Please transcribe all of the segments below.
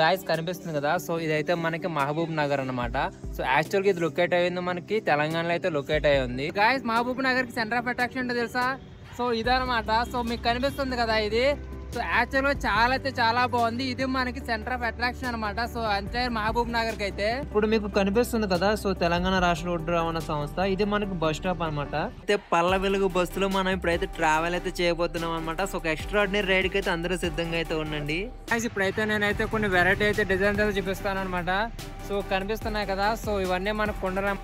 Guys కనిపిస్తుంది కదా, so ఇదైతే మనకి మహబూబ్ నగర్ అన్నమాట. సో యాక్చువల్ గా ఇది లొకేట్ అయ్యింది మనకి తెలంగాణలో అయితే లొకేట్ అయ్యి ఉంది. గాయస్ మహబూబ్ నగర్ కి సెంటర్ ఆఫ్ అట్రాక్షన్ అంటే తెలుసా? సో ఇదనమాట. సో మీకు కనిపిస్తుంది కదా ఇది. సో యాక్చువల్ గా చాలా బాగుంది. ఇది మనకి సెంటర్ ఆఫ్ అట్రాక్షన్ అనమాట. సో అంతే మహబూబ్ నగర్ కి అయితే ఇప్పుడు మీకు కనిపిస్తుంది కదా. సో తెలంగాణ రాష్ట్ర రోడ్డు రవాణా సంస్థ ఇది మనకి బస్ స్టాప్ అనమాట. అయితే పల్ల వెలుగు బస్సులో మనం ఇప్పుడైతే ట్రావెల్ అయితే చేయబోతున్నాం అనమాట. సో ఒక ఎక్స్ట్రాడినరీ రైడ్ కి అయితే అందరూ సిద్ధంగా అయితే ఉండండి. ఇప్పుడైతే నేనైతే కొన్ని వెరైటీ అయితే డిజైన్స్ అయితే చూపిస్తాను అనమాట. సో కనిపిస్తున్నాయి కదా. సో ఇవన్నీ మనకు కొండల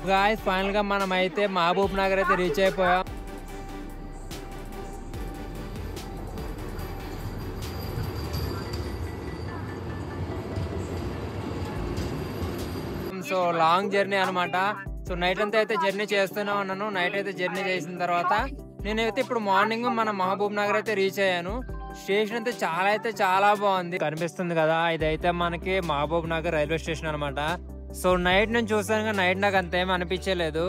గాయస్ ఫైనల్ గా మనం అయితే మహబూబ్ నగర్ అయితే రీచ్ అయిపోయాం. సో లాంగ్ జర్నీ అనమాట. సో నైట్ అంతా అయితే జర్నీ చేస్తూనే ఉన్నాను. నైట్ అయితే జర్నీ చేసిన తర్వాత నేనైతే ఇప్పుడు మార్నింగ్ మన మహబూబ్ నగర్ అయితే రీచ్ అయ్యాను. స్టేషన్ అయితే చాలా బాగుంది. కనిపిస్తుంది కదా, ఇదైతే మనకి మహబూబ్ నగర్ రైల్వే స్టేషన్ అనమాట. సో నైట్ నేను చూసాను, నైట్ నాకు అంతేమీ అనిపించలేదు.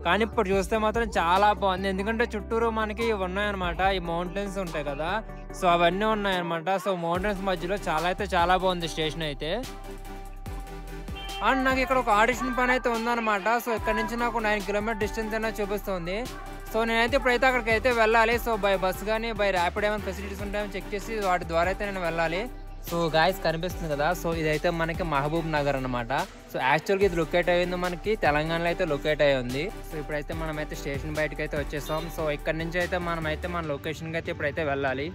కానీ ఇప్పుడు చూస్తే మాత్రం చాలా బాగుంది. ఎందుకంటే చుట్టూరు మనకి ఉన్నాయన్నమాట, ఈ మౌంటైన్స్ ఉంటాయి కదా. సో అవన్నీ ఉన్నాయన్నమాట. సో మౌంటైన్స్ మధ్యలో చాలా బాగుంది స్టేషన్ అయితే. అండ్ నాకు ఇక్కడ ఒక ఆడిషన్ పని అయితే ఉందన్నమాట. సో ఇక్కడ నుంచి నాకు 9 కిలోమీటర్ డిస్టెన్స్ అయినా చూపిస్తుంది. సో నేనైతే ఇప్పుడైతే అక్కడికి అయితే వెళ్ళాలి. సో బై బస్ కానీ బై ర్యాపిడ్ ఏమైనా ఫెసిలిటీస్ ఉంటాయో చెక్ చేసి వాటి ద్వారా అయితే నేను వెళ్ళాలి. సో గాయస్ కనిపిస్తుంది కదా. సో ఇదైతే మనకి మహబూబ్ నగర్ అనమాట. సో యాక్చువల్గా ఇది లొకేట్ అయ్యింది మనకి తెలంగాణలో అయితే లొకేట్ అయ్యి ఉంది. సో ఇప్పుడైతే మనమైతే స్టేషన్ బయటకు అయితే వచ్చేసాం. సో ఇక్కడ నుంచి అయితే మనమైతే మన లొకేషన్కి అయితే ఇప్పుడైతే వెళ్ళాలి.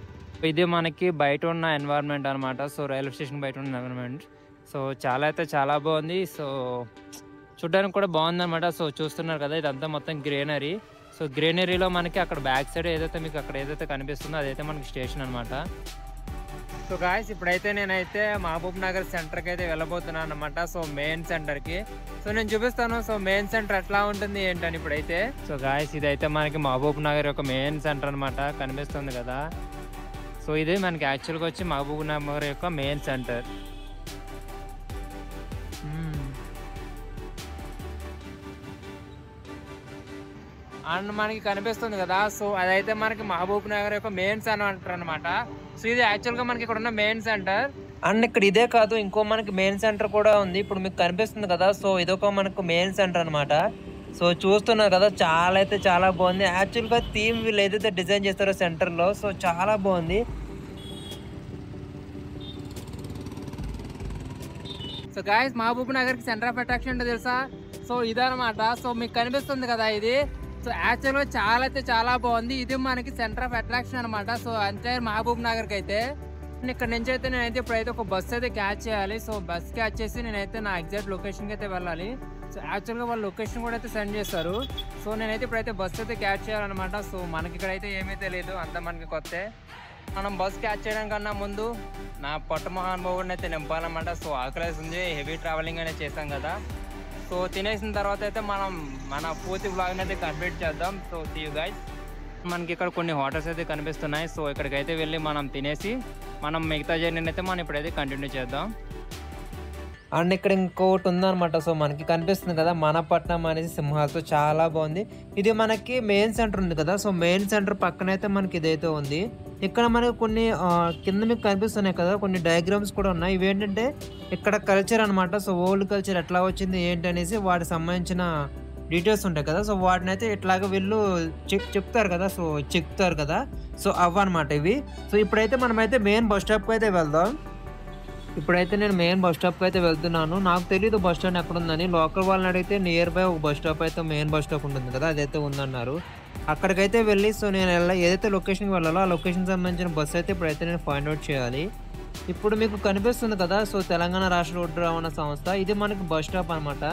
ఇది మనకి బయట ఉన్న ఎన్వైరన్మెంట్ అనమాట. సో రైల్వే స్టేషన్ బయట ఉన్న ఎన్వైరన్మెంట్ సో చాలా బాగుంది. సో చూడడానికి కూడా బాగుంది అనమాట. సో చూస్తున్నారు కదా, ఇదంతా మొత్తం గ్రీనరీ. సో గ్రీనరీలో మనకి అక్కడ బ్యాక్ సైడ్ మీకు అక్కడ ఏదైతే కనిపిస్తుందో అదైతే మనకి స్టేషన్ అనమాట. సో గాయస్ ఇప్పుడైతే నేనైతే మహబూబ్ నగర్ సెంటర్కి అయితే వెళ్ళబోతున్నాను అనమాట. సో మెయిన్ సెంటర్కి. సో నేను చూపిస్తాను సో మెయిన్ సెంటర్ ఎట్లా ఉంటుంది ఏంటని ఇప్పుడైతే. సో గాయస్ ఇదైతే మనకి మహబూబ్ నగర్ యొక్క మెయిన్ సెంటర్ అనమాట. కనిపిస్తుంది కదా. సో ఇది మనకి యాక్చువల్గా వచ్చి మహబూబ్ నగర్ యొక్క మెయిన్ సెంటర్. అండ్ మనకి కనిపిస్తుంది కదా. సో అదైతే మనకి మహబూబ్ నగర్ యొక్క మెయిన్ సెంటర్ అనమాట. సో ఇది యాక్చువల్గా మనకి ఇక్కడ ఉన్న మెయిన్ సెంటర్. అండ్ ఇక్కడ ఇదే కాదు, ఇంకో మనకి మెయిన్ సెంటర్ కూడా ఉంది. ఇప్పుడు మీకు కనిపిస్తుంది కదా. సో ఇదొక మనకు మెయిన్ సెంటర్ అనమాట. సో చూస్తున్నారు కదా, చాలా బాగుంది. యాక్చువల్గా థీమ్ వీళ్ళు ఏదైతే డిజైన్ చేస్తారో సెంటర్లో సో చాలా బాగుంది. సో గాయస్ మహబూబ్ నగర్ కి సెంటర్ ఆఫ్ అట్రాక్షన్ అంటే తెలుసా? సో ఇదనమాట. సో మీకు కనిపిస్తుంది కదా ఇది. సో యాక్చువల్గా చాలా బాగుంది. ఇది మనకి సెంటర్ ఆఫ్ అట్రాక్షన్ అనమాట. సో అంతే మహబూబ్ నగర్కి అయితే ఇక్కడ నుంచి అయితే నేనైతే ఇప్పుడైతే ఒక బస్ అయితే క్యాచ్ చేయాలి. సో బస్ క్యాచ్ చేసి నేనైతే నా ఎగ్జాక్ట్ లొకేషన్కి అయితే వెళ్ళాలి. సో యాక్చువల్గా వాళ్ళు లొకేషన్ కూడా అయితే సెండ్ చేస్తారు. సో నేనైతే ఇప్పుడైతే బస్ అయితే క్యాచ్ చేయాలన్నమాట. సో మనకి ఇక్కడైతే ఏమీ తెలియదు, అంతా మనకి కొత్త. మనం బస్ క్యాచ్ చేయడం కన్నా ముందు నా పొట్ట మహానుభావుడిని అయితే నింపాలన్నమాట. సో ఆకలేస్తుంది, హెవీ ట్రావెలింగ్ అనేది చేసాం కదా. సో తినేసిన తర్వాత అయితే మనం మన పూర్తి వ్లాగ్ని అయితే కంప్లీట్ చేద్దాం. So see you guys. మనకి ఇక్కడ కొన్ని హోటల్స్ అయితే కనిపిస్తున్నాయి. సో ఇక్కడికైతే వెళ్ళి మనం తినేసి మనం మిగతా జర్నీని అయితే మనం ఇప్పుడైతే కంటిన్యూ చేద్దాం. అండ్ ఇక్కడ ఇంకోటి ఉందన్నమాట. సో మనకి కనిపిస్తుంది కదా మనపట్నం అనేసి సింహాలతో చాలా బాగుంది. ఇది మనకి మెయిన్ సెంటర్ ఉంది కదా. సో మెయిన్ సెంటర్ పక్కనైతే మనకి ఇదైతే ఉంది. ఇక్కడ మనకి కొన్ని కింద మీకు కనిపిస్తున్నాయి కదా కొన్ని డయాగ్రామ్స్ కూడా ఉన్నాయి. ఇవేంటంటే ఇక్కడ కల్చర్ అనమాట. సో ఓల్డ్ కల్చర్ ఎట్లా వచ్చింది ఏంటి అనేసి వాటికి సంబంధించిన డీటెయిల్స్ ఉంటాయి కదా. సో వాటిని అయితే ఇట్లాగ వీళ్ళు చెప్తారు కదా. సో అవ్వనమాట ఇవి. సో ఇప్పుడైతే మనమైతే మెయిన్ బస్ స్టాప్కి అయితే వెళ్దాం. ఇప్పుడైతే నేను మెయిన్ బస్ స్టాప్కి అయితే వెళ్తున్నాను. నాకు తెలియదు బస్ స్టాండ్ ఎక్కడ ఉందని. లోకల్ వాళ్ళని అడిగితే నియర్ బై ఒక బస్ స్టాప్ అయితే మెయిన్ బస్ స్టాప్ ఉంటుంది కదా, అదైతే ఉందన్నారు. అక్కడికైతే వెళ్ళి సో నేను ఏదైతే లొకేషన్కి వెళ్ళాలో ఆ లొకేషన్ సంబంధించిన బస్సు అయితే ఇప్పుడైతే నేను ఫైండ్ అవుట్ చేయాలి. ఇప్పుడు మీకు కనిపిస్తుంది కదా. సో తెలంగాణ రాష్ట్ర రోడ్డు రవాణా సంస్థ ఇది మనకి బస్ స్టాప్ అనమాట.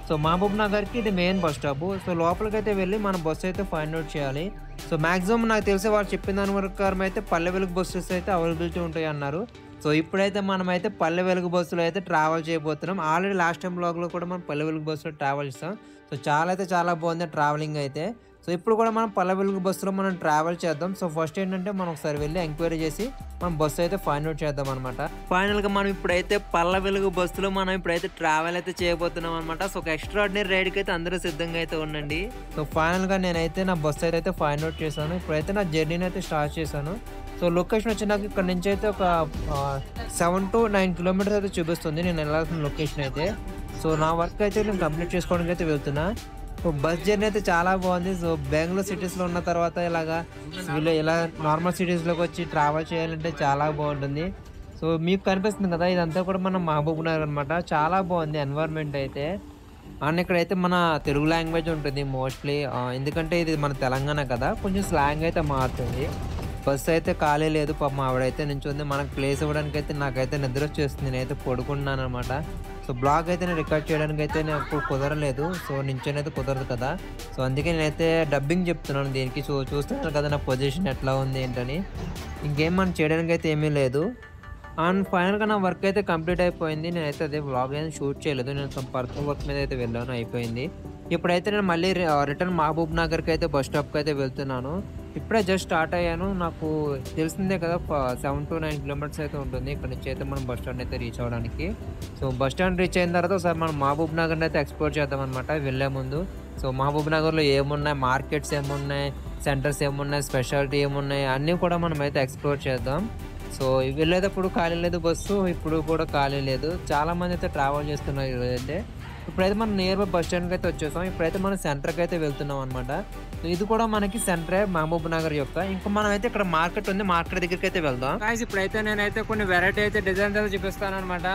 సో మహబూబ్ నగర్కి ఇది మెయిన్ బస్ స్టాప్. సో లోపలికైతే వెళ్ళి మన బస్సు అయితే ఫైండ్ అవుట్ చేయాలి. సో మ్యాక్సిమం నాకు తెలిసి వాళ్ళు చెప్పిన దాని ప్రకారం అయితే పల్లె వెలుగు బస్సెస్ అయితే అవైలబిలిటీ ఉంటాయి అన్నారు. సో ఇప్పుడైతే మనమైతే పల్లె వెలుగు బస్సులో అయితే ట్రావెల్ చేయబోతున్నాం. ఆల్రెడీ లాస్ట్ టైం వ్లాగ్‌లో కూడా మనం పల్లె వెలుగు బస్సులో ట్రావెల్ చేసాం. సో చాలా బాగుంది ట్రావెలింగ్ అయితే. సో ఇప్పుడు కూడా మనం పల్లె వెలుగు బస్సులో మనం ట్రావెల్ చేద్దాం. సో ఫస్ట్ ఏంటంటే మనం ఒకసారి వెళ్ళి ఎంక్వైరీ చేసి మనం బస్సు అయితే ఫైండ్ అవుట్ చేద్దాం అనమాట. ఫైనల్‌గా మనం ఇప్పుడైతే పల్లె వెలుగు బస్సులో మనం ఇప్పుడైతే ట్రావెల్ అయితే చేయబోతున్నాం అనమాట. సో ఒక ఎక్స్ట్రార్డినరీ రైడ్‌కి అయితే అందరూ సిద్ధంగా అయితే ఉండండి. సో ఫైనల్‌గా నేనైతే నా బస్సు అయితే ఫైండ్ అవుట్ చేశాను. ఇప్పుడైతే నా జర్నీని అయితే స్టార్ట్ చేశాను. సో లొకేషన్ వచ్చి నాకు ఇక్కడ నుంచి అయితే ఒక 7 to 9 కిలోమీటర్స్ అయితే చూపిస్తుంది నేను వెళ్ళాల్సిన లొకేషన్ అయితే. సో నా వర్క్ అయితే నేను కంప్లీట్ చేసుకోవడానికి అయితే వెళ్తున్నా. సో బస్ జర్నీ అయితే చాలా బాగుంది. సో బెంగళూరు సిటీస్లో ఉన్న తర్వాత ఇలా నార్మల్ సిటీస్లోకి వచ్చి ట్రావెల్ చేయాలంటే చాలా బాగుంటుంది. సో మీకు కనిపిస్తుంది కదా ఇదంతా కూడా మన మహబూబ్ నగర్ అనమాట. చాలా బాగుంది ఎన్వైర్న్మెంట్ అయితే. అండ్ ఇక్కడైతే మన తెలుగు లాంగ్వేజ్ ఉంటుంది మోస్ట్లీ, ఎందుకంటే ఇది మన తెలంగాణ కదా, కొంచెం స్లాంగ్ అయితే మారుతుంది. బస్సు అయితే ఖాళీ లేదు, పాపం ఆవిడైతే నించుంది. మనకు ప్లేస్ ఇవ్వడానికి అయితే నాకైతే నిద్ర వచ్చేస్తుంది, నేనైతే పడుకున్నాను అనమాట. సో బ్లాగ్ అయితే నేను రికార్డ్ చేయడానికి అయితే నాకు కుదరలేదు. సో నించొని అయితే కుదరదు కదా, సో అందుకే నేనైతే డబ్బింగ్ చెప్తున్నాను దీనికి. సో చూస్తున్నాను కదా నా పొజిషన్ ఎట్లా ఉంది ఏంటని. ఇంకేం మనం చేయడానికి అయితే ఏమీ లేదు. అండ్ ఫైనల్గా నా వర్క్ అయితే కంప్లీట్ అయిపోయింది. నేనైతే అదే వ్లాగ్ అయితే షూట్ చేయలేదు, నేను some పర్సనల్ వర్క్ మీద అయితే వెళ్ళాను, అయిపోయింది. ఇప్పుడైతే నేను మళ్ళీ రిటర్న్ మహబూబ్ నగర్కి అయితే బస్ స్టాప్కి అయితే వెళ్తున్నాను. ఇప్పుడే జస్ట్ స్టార్ట్ అయ్యాను. నాకు తెలిసిందే కదా 7 to 9 కిలోమీటర్స్ అయితే ఉంటుంది ఇక్కడ నుంచి అయితే మనం బస్ స్టాండ్ అయితే రీచ్ అవ్వడానికి. సో బస్ స్టాండ్ రీచ్ అయిన తర్వాత ఒకసారి మనం మహబూబ్ నగర్ని అయితే ఎక్స్ప్లోర్ చేద్దాం అనమాట వెళ్ళే ముందు. సో మహబూబ్ నగర్లో ఏమున్నాయి, మార్కెట్స్ ఏమున్నాయి, సెంటర్స్ ఏమున్నాయి, స్పెషాలిటీ ఏమున్నాయి అన్నీ కూడా మనం అయితే ఎక్స్ప్లోర్ చేద్దాం. సో వెళ్ళేటప్పుడు ఖాళీ లేదు బస్సు, ఇప్పుడు కూడా ఖాళీ లేదు. చాలామంది అయితే ట్రావెల్ చేస్తున్నారు ఈరోజైతే. ఇప్పుడైతే మనం నియర్ బై బస్ స్టాండ్కి అయితే వచ్చేసాం. ఇప్పుడైతే మనం సెంటర్కి అయితే వెళ్తున్నాం అనమాట. సో ఇది కూడా మనకి సెంటరే మహబూబ్ నగర్ యొక్క. ఇంకా మనం అయితే ఇక్కడ మార్కెట్ ఉంది, మార్కెట్ దగ్గరికి అయితే వెళ్దాం. ఇప్పుడైతే నేనైతే కొన్ని వెరైటీ అయితే డిజైన్స్ అయితే చూపిస్తాను అనమాట.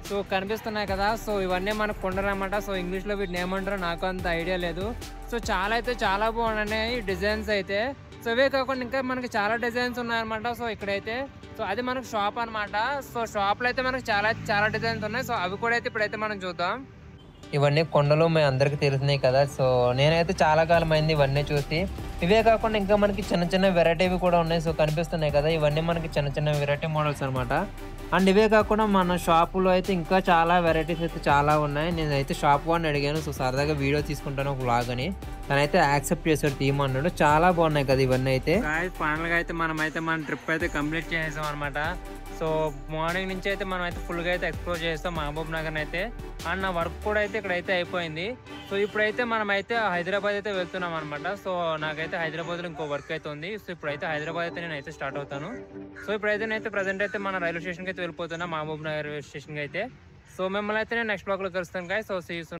సో కనిపిస్తున్నాయి కదా, సో ఇవన్నీ మనకు కుండలు అనమాట. సో ఇంగ్లీష్లో వీటిని ఏమంటారో నాకు అంత ఐడియా లేదు. సో చాలా బాగున్నాయి ఈ డిజైన్స్ అయితే. సో ఇవే కాకుండా ఇంకా మనకి చాలా డిజైన్స్ ఉన్నాయన్నమాట. సో ఇక్కడైతే సో అది మనకు షాప్ అనమాట. సో షాప్లో అయితే మనకి చాలా డిజైన్స్ ఉన్నాయి. సో అవి కూడా అయితే ఇప్పుడైతే మనం చూద్దాం. ఇవన్నీ కొండలు మీ అందరికి తెలిసినాయి కదా. సో నేనైతే చాలా కాలం అయింది ఇవన్నీ చూసి. ఇవే కాకుండా ఇంకా మనకి చిన్న వెరైటీవి కూడా ఉన్నాయి. సో కనిపిస్తున్నాయి కదా, ఇవన్నీ మనకి చిన్న వెరైటీ మోడల్స్ అనమాట. అండ్ ఇవే కాకుండా మన షాపులో అయితే ఇంకా చాలా వెరైటీస్ అయితే చాలా ఉన్నాయి. నేనైతే షాప్ వాడిని అడిగాను, సో సరదాగా వీడియో తీసుకుంటాను ఒక వ్లాగ్ అని. తనైతే యాక్సెప్ట్ చేశాడు, థీమ్ అన్నాడు. చాలా బాగున్నాయి కదా ఇవన్నీ అయితే. ఫైనల్గా అయితే మన ట్రిప్ అయితే కంప్లీట్ చేసాం అనమాట. సో మార్నింగ్ నుంచి అయితే మనం అయితే ఫుల్గా అయితే ఎక్స్ప్లోర్ చేస్తాం మహబూబ్ నగర్ అయితే. అండ్ నా వర్క్ కూడా అయితే ఇక్కడైతే అయిపోయింది. సో ఇప్పుడైతే మనం అయితే హైదరాబాద్ అయితే వెళ్తున్నాం అనమాట. సో నాకైతే హైదరాబాద్లో ఇంకో వర్క్ అయితే ఉంది. సో ఇప్పుడైతే హైదరాబాద్ అయితే నేను అయితే స్టార్ట్ అవుతాను. సో ఇప్పుడైతే నేను ప్రజెంట్ అయితే మన రైల్వే స్టేషన్కి అయితే వెళ్ళిపోతున్నా, మహబూబ్ నగర్ రైల్వే స్టేషన్కి అయితే. సో మిమ్మల్ని అయితే నేను నెక్స్ట్ బ్లాగ్లో కలుస్తాను guys. So see you soon.